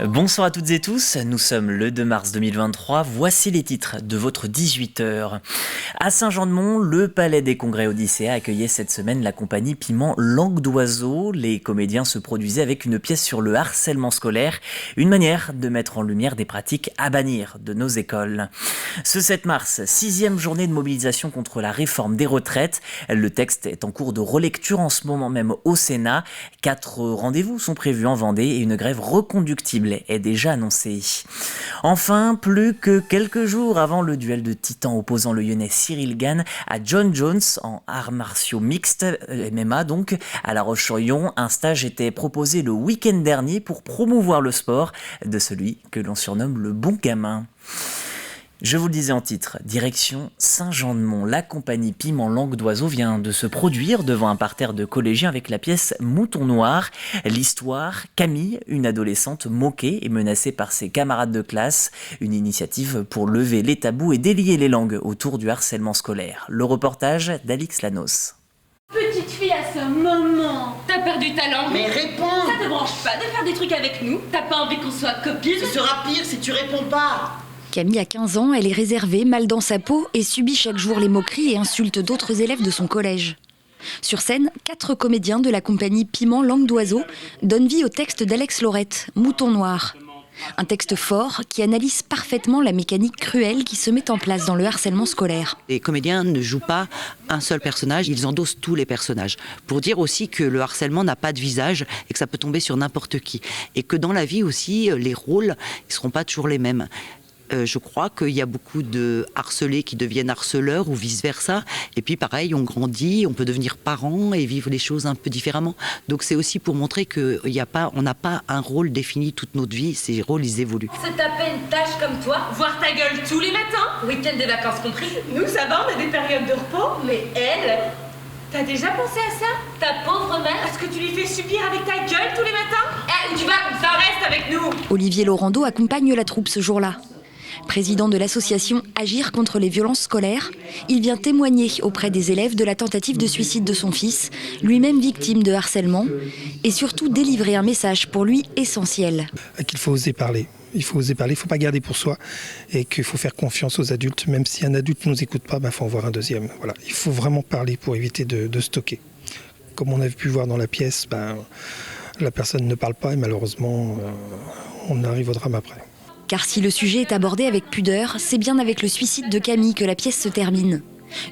Bonsoir à toutes et tous, nous sommes le 2 mars 2023, voici les titres de votre 18h. À Saint-Jean-de-Mont, le Palais des Congrès Odyssée a accueilli cette semaine la compagnie Piment Langue d'Oiseau. Les comédiens se produisaient avec une pièce sur le harcèlement scolaire, une manière de mettre en lumière des pratiques à bannir de nos écoles. Ce 7 mars, 6e journée de mobilisation contre la réforme des retraites. Le texte est en cours de relecture en ce moment même au Sénat. 4 rendez-vous sont prévus en Vendée et une grève reconductible est déjà annoncée. Enfin, plus que quelques jours avant le duel de titans opposant le Lyonnais Cyril Gane à John Jones en arts martiaux mixtes, MMA donc, à La Roche-sur-Yon, un stage était proposé le week-end dernier pour promouvoir le sport de celui que l'on surnomme le bon gamin. Je vous le disais en titre, direction Saint-Jean-de-Mont. La compagnie Piment Langue d'Oiseau vient de se produire devant un parterre de collégiens avec la pièce Mouton Noir. L'histoire, Camille, une adolescente moquée et menacée par ses camarades de classe. Une initiative pour lever les tabous et délier les langues autour du harcèlement scolaire. Le reportage d'Alix Lanos. Petite fille à ce moment, t'as perdu ta langue. Mais réponds! Ça te branche pas de faire des trucs avec nous? T'as pas envie qu'on soit copines? Ce sera pire si tu réponds pas! Camille a 15 ans, elle est réservée, mal dans sa peau et subit chaque jour les moqueries et insultes d'autres élèves de son collège. Sur scène, 4 comédiens de la compagnie Piment Langue d'Oiseau donnent vie au texte d'Alex Laurette, Mouton Noir. Un texte fort qui analyse parfaitement la mécanique cruelle qui se met en place dans le harcèlement scolaire. Les comédiens ne jouent pas un seul personnage, ils endossent tous les personnages. Pour dire aussi que le harcèlement n'a pas de visage et que ça peut tomber sur n'importe qui. Et que dans la vie aussi, les rôles ne seront pas toujours les mêmes. Je crois qu'il y a beaucoup de harcelés qui deviennent harceleurs ou vice-versa. Et puis pareil, on grandit, on peut devenir parent et vivre les choses un peu différemment. Donc c'est aussi pour montrer qu'on n'a pas un rôle défini toute notre vie, ces rôles ils évoluent. Se taper une tâche comme toi, voir ta gueule tous les matins, week-end des vacances compris. Nous ça va, on a des périodes de repos, mais elle... T'as déjà pensé à ça? Ta pauvre mère, est-ce que tu lui fais subir avec ta gueule tous les matins? Où tu vas comme ça, reste avec nous! Olivier Laurando accompagne la troupe ce jour-là. Président de l'association Agir contre les violences scolaires, il vient témoigner auprès des élèves de la tentative de suicide de son fils, lui-même victime de harcèlement, et surtout délivrer un message pour lui essentiel. Qu'il faut oser parler. Il faut oser parler, il ne faut pas garder pour soi et qu'il faut faire confiance aux adultes. Même si un adulte ne nous écoute pas, il faut en voir un deuxième. Voilà. Il faut vraiment parler pour éviter de stocker. Comme on a pu voir dans la pièce, la personne ne parle pas et malheureusement, on arrive au drame après. Car si le sujet est abordé avec pudeur, c'est bien avec le suicide de Camille que la pièce se termine.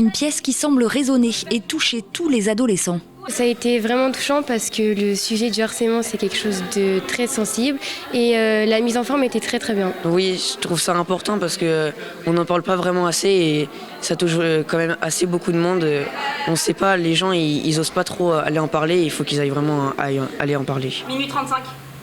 Une pièce qui semble résonner et toucher tous les adolescents. Ça a été vraiment touchant parce que le sujet du harcèlement c'est quelque chose de très sensible et la mise en forme était très très bien. Oui, je trouve ça important parce qu'on n'en parle pas vraiment assez et ça touche quand même assez beaucoup de monde. On ne sait pas, les gens ils osent pas trop aller en parler, il faut qu'ils aillent vraiment aller en parler. Minuit 35.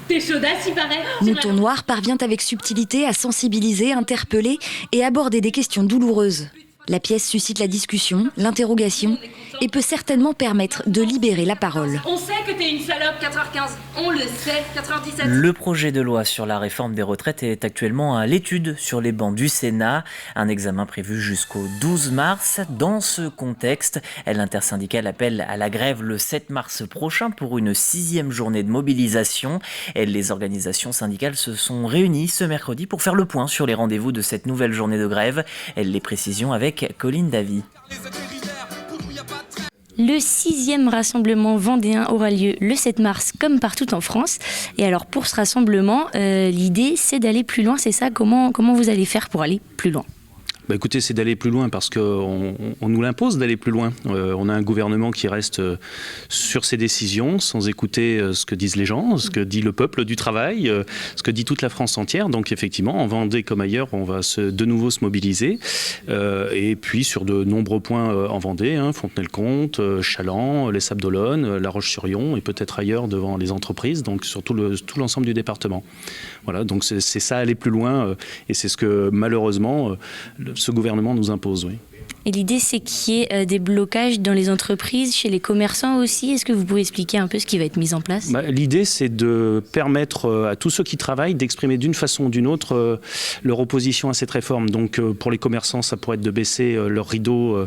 T'es chaudasse, il paraît. Mouton Noir parvient avec subtilité à sensibiliser, interpeller et aborder des questions douloureuses. La pièce suscite la discussion, l'interrogation et peut certainement permettre de libérer la parole. On sait que t'es une salope, 4h15. On le sait, 4h17. Le projet de loi sur la réforme des retraites est actuellement à l'étude sur les bancs du Sénat. Un examen prévu jusqu'au 12 mars. Dans ce contexte, l'intersyndicale appelle à la grève le 7 mars prochain pour une 6e journée de mobilisation. Et les organisations syndicales se sont réunies ce mercredi pour faire le point sur les rendez-vous de cette nouvelle journée de grève. Les précisions avec Colline Davy. Le 6e rassemblement vendéen aura lieu le 7 mars comme partout en France. Et alors pour ce rassemblement, l'idée c'est d'aller plus loin, c'est ça? Comment vous allez faire pour aller plus loin? Écoutez, c'est d'aller plus loin parce qu'on nous l'impose d'aller plus loin. On a un gouvernement qui reste sur ses décisions sans écouter ce que disent les gens, ce que dit le peuple du travail, ce que dit toute la France entière. Donc effectivement, en Vendée comme ailleurs, on va de nouveau se mobiliser. Et puis sur de nombreux points en Vendée, Fontenay-le-Comte, Chaland, les Sables-d'Olonne, La Roche-sur-Yon et peut-être ailleurs devant les entreprises, donc sur tout l'ensemble du département. Voilà, donc c'est ça, aller plus loin et c'est ce que malheureusement ce gouvernement nous impose, oui. Et l'idée, c'est qu'il y ait des blocages dans les entreprises, chez les commerçants aussi. Est-ce que vous pouvez expliquer un peu ce qui va être mis en place ? L'idée, c'est de permettre à tous ceux qui travaillent d'exprimer d'une façon ou d'une autre leur opposition à cette réforme. Donc pour les commerçants, ça pourrait être de baisser leur rideau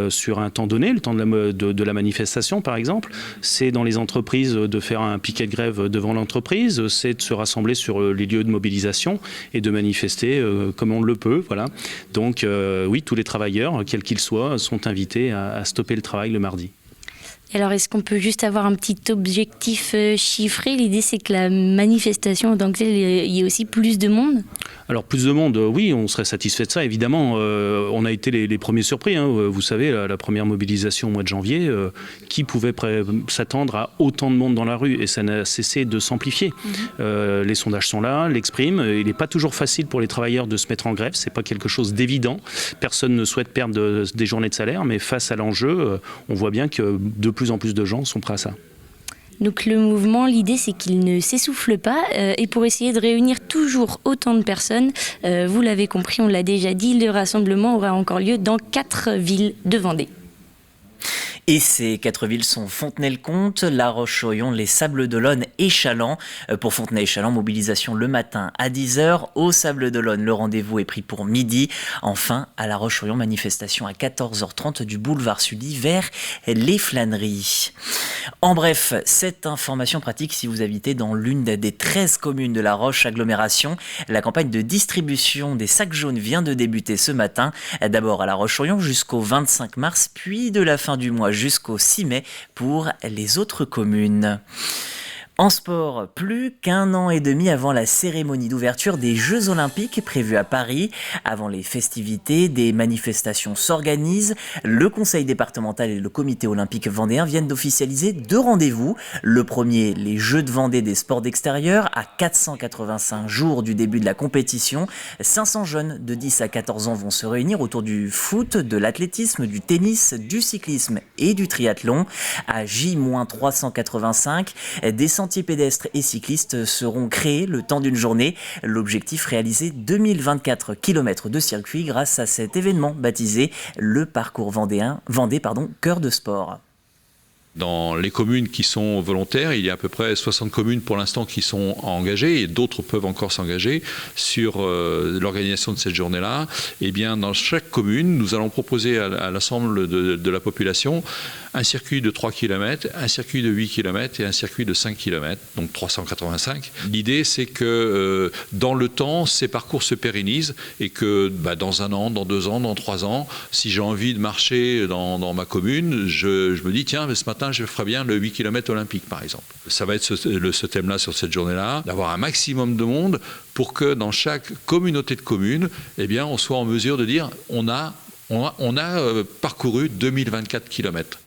sur un temps donné, le temps de la manifestation par exemple. C'est dans les entreprises de faire un piquet de grève devant l'entreprise, c'est de se rassembler sur les lieux de mobilisation et de manifester comme on le peut. Voilà. Donc oui, tous les travailleurs, quels qu'ils soient, sont invités à stopper le travail le mardi. Alors, est-ce qu'on peut juste avoir un petit objectif chiffré ? L'idée, c'est que la manifestation en tant que telle, il y ait aussi plus de monde ? Alors, plus de monde, oui, on serait satisfait de ça, évidemment. On a été les premiers surpris. Hein. Vous savez, la première mobilisation au mois de janvier, qui pouvait s'attendre à autant de monde dans la rue ? Et ça n'a cessé de s'amplifier. Les sondages sont là, l'expriment. Il n'est pas toujours facile pour les travailleurs de se mettre en grève. Ce n'est pas quelque chose d'évident. Personne ne souhaite perdre des journées de salaire. Mais face à l'enjeu, on voit bien que de plus en plus de gens sont prêts à ça. Donc le mouvement, l'idée c'est qu'il ne s'essouffle pas et pour essayer de réunir toujours autant de personnes, vous l'avez compris, on l'a déjà dit, le rassemblement aura encore lieu dans 4 villes de Vendée. Et ces 4 villes sont Fontenay-le-Comte, La Roche-sur-Yon, les Sables-d'Olonne et Challans. Pour Fontenay et Challans, mobilisation le matin à 10h. Au Sables-d'Olonne, le rendez-vous est pris pour midi. Enfin, à La Roche-sur-Yon, manifestation à 14h30 du boulevard Sully vers les Flâneries. En bref, cette information pratique si vous habitez dans l'une des 13 communes de La Roche agglomération. La campagne de distribution des sacs jaunes vient de débuter ce matin. D'abord à La Roche-sur-Yon jusqu'au 25 mars, puis de la fin du mois jusqu'au 6 mai pour les autres communes. En sport, plus qu'1 an et demi avant la cérémonie d'ouverture des Jeux Olympiques prévue à Paris. Avant les festivités, des manifestations s'organisent. Le conseil départemental et le comité olympique vendéen viennent d'officialiser 2 rendez-vous. Le premier, les Jeux de Vendée des sports d'extérieur, à 485 jours du début de la compétition. 500 jeunes de 10 à 14 ans vont se réunir autour du foot, de l'athlétisme, du tennis, du cyclisme et du triathlon. À J-385, des sentiers pédestres et cyclistes seront créés le temps d'une journée. L'objectif, réaliser 2024 km de circuit grâce à cet événement baptisé le parcours Vendée, cœur de sport. Dans les communes qui sont volontaires, il y a à peu près 60 communes pour l'instant qui sont engagées et d'autres peuvent encore s'engager sur l'organisation de cette journée-là. Et bien, dans chaque commune, nous allons proposer à l'ensemble de la population un circuit de 3 km, un circuit de 8 km et un circuit de 5 km, donc 385. L'idée, c'est que dans le temps, ces parcours se pérennisent et que dans 1 an, dans 2 ans, dans 3 ans, si j'ai envie de marcher dans ma commune, je me dis, tiens, mais ce matin, je ferai bien le 8 km olympique, par exemple. Ça va être ce thème-là sur cette journée-là, d'avoir un maximum de monde pour que dans chaque communauté de communes, eh bien, on soit en mesure de dire on a parcouru 2024 km.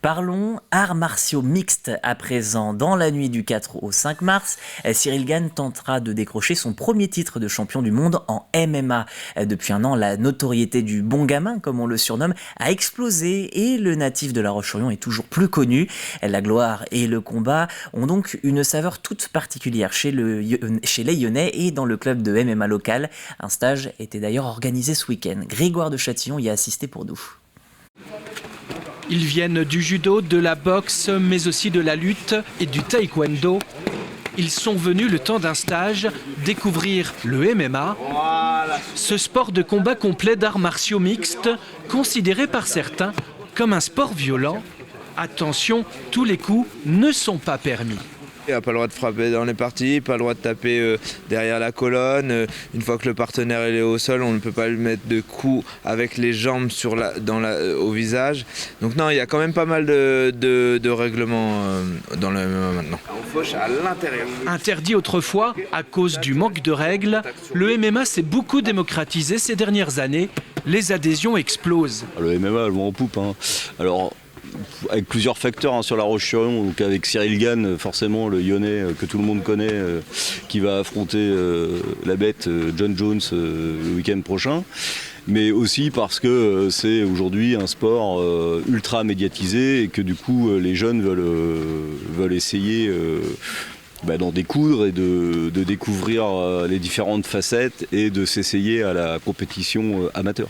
Parlons arts martiaux mixtes à présent. Dans la nuit du 4 au 5 mars, Cyril Gane tentera de décrocher son premier titre de champion du monde en MMA. Depuis 1 an, la notoriété du bon gamin, comme on le surnomme, a explosé et le natif de La Roche-sur-Yon est toujours plus connu. La gloire et le combat ont donc une saveur toute particulière chez les Lyonnais et dans le club de MMA local. Un stage était d'ailleurs organisé ce week-end. Grégoire de Châtillon y a assisté pour nous. Ils viennent du judo, de la boxe, mais aussi de la lutte et du taekwondo. Ils sont venus le temps d'un stage découvrir le MMA, ce sport de combat complet d'arts martiaux mixtes, considéré par certains comme un sport violent. Attention, tous les coups ne sont pas permis. Il n'a pas le droit de frapper dans les parties, pas le droit de taper derrière la colonne. Une fois que le partenaire est au sol, on ne peut pas lui mettre de coups avec les jambes au visage. Donc non, il y a quand même pas mal de règlements dans le MMA maintenant. On fauche à l'intérieur. Interdit autrefois à cause du manque de règles, le MMA s'est beaucoup démocratisé ces dernières années. Les adhésions explosent. Le MMA, le vent en poupe. Alors, avec plusieurs facteurs sur La Roche-sur-Yon, donc avec Cyril Gane, forcément le Lyonnais que tout le monde connaît, qui va affronter la bête John Jones le week-end prochain, mais aussi parce que c'est aujourd'hui un sport ultra médiatisé et que du coup les jeunes veulent essayer d'en découdre et de découvrir les différentes facettes et de s'essayer à la compétition amateur.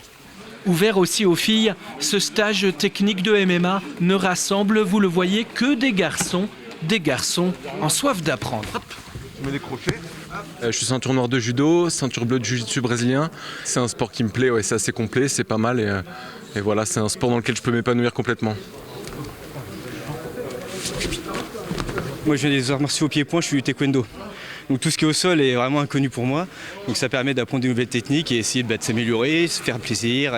Ouvert aussi aux filles, ce stage technique de MMA ne rassemble, vous le voyez, que des garçons en soif d'apprendre. Je mets des crochets. Je suis ceinture noire de judo, ceinture bleue de jiu-jitsu brésilien. C'est un sport qui me plaît, ouais, c'est assez complet, c'est pas mal et voilà, c'est un sport dans lequel je peux m'épanouir complètement. Moi je viens des arts martiaux au pied-point, je suis du taekwondo. Donc tout ce qui est au sol est vraiment inconnu pour moi. Donc ça permet d'apprendre de nouvelles techniques et essayer de s'améliorer, se faire plaisir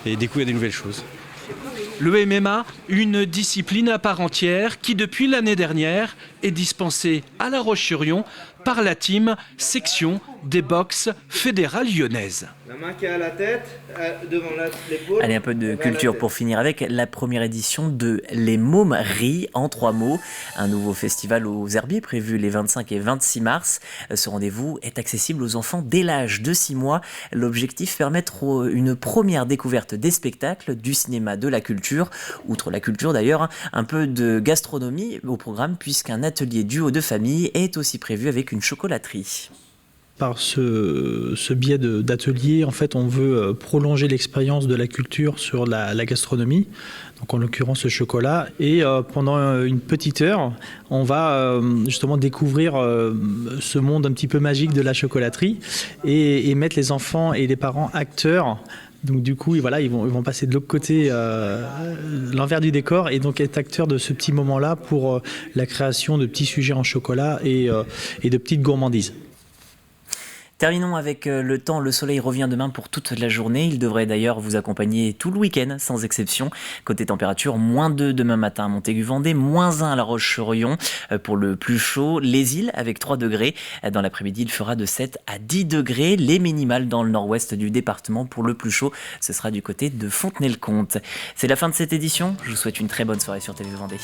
et découvrir de nouvelles choses. Le MMA, une discipline à part entière qui depuis l'année dernière est dispensée à La Roche-sur-Yon par la team section des box fédérales lyonnaises. La main qui est à la tête, devant l'épaule. Allez, un peu de culture pour finir avec la première édition de Les Mômes rient en 3 mots. Un nouveau festival aux Herbiers prévu les 25 et 26 mars. Ce rendez-vous est accessible aux enfants dès l'âge de 6 mois. L'objectif, permettre une première découverte des spectacles, du cinéma, de la culture. Outre la culture d'ailleurs, un peu de gastronomie au programme puisqu'un atelier duo de famille est aussi prévu avec une chocolaterie. Par ce biais d'atelier, en fait, on veut prolonger l'expérience de la culture sur la gastronomie, donc en l'occurrence le chocolat. Et pendant une petite heure, on va justement découvrir ce monde un petit peu magique de la chocolaterie et mettre les enfants et les parents acteurs. Donc du coup, voilà, ils vont passer de l'autre côté, l'envers du décor, et donc être acteurs de ce petit moment-là pour la création de petits sujets en chocolat et de petites gourmandises. Terminons avec le temps. Le soleil revient demain pour toute la journée. Il devrait d'ailleurs vous accompagner tout le week-end, sans exception. Côté température, -2 demain matin à Montaigu-Vendée, -1 à La Roche-sur-Yon pour le plus chaud. Les îles avec 3 degrés. Dans l'après-midi, il fera de 7 à 10 degrés. Les minimales dans le nord-ouest du département pour le plus chaud. Ce sera du côté de Fontenay-le-Comte. C'est la fin de cette édition. Je vous souhaite une très bonne soirée sur TV Vendée.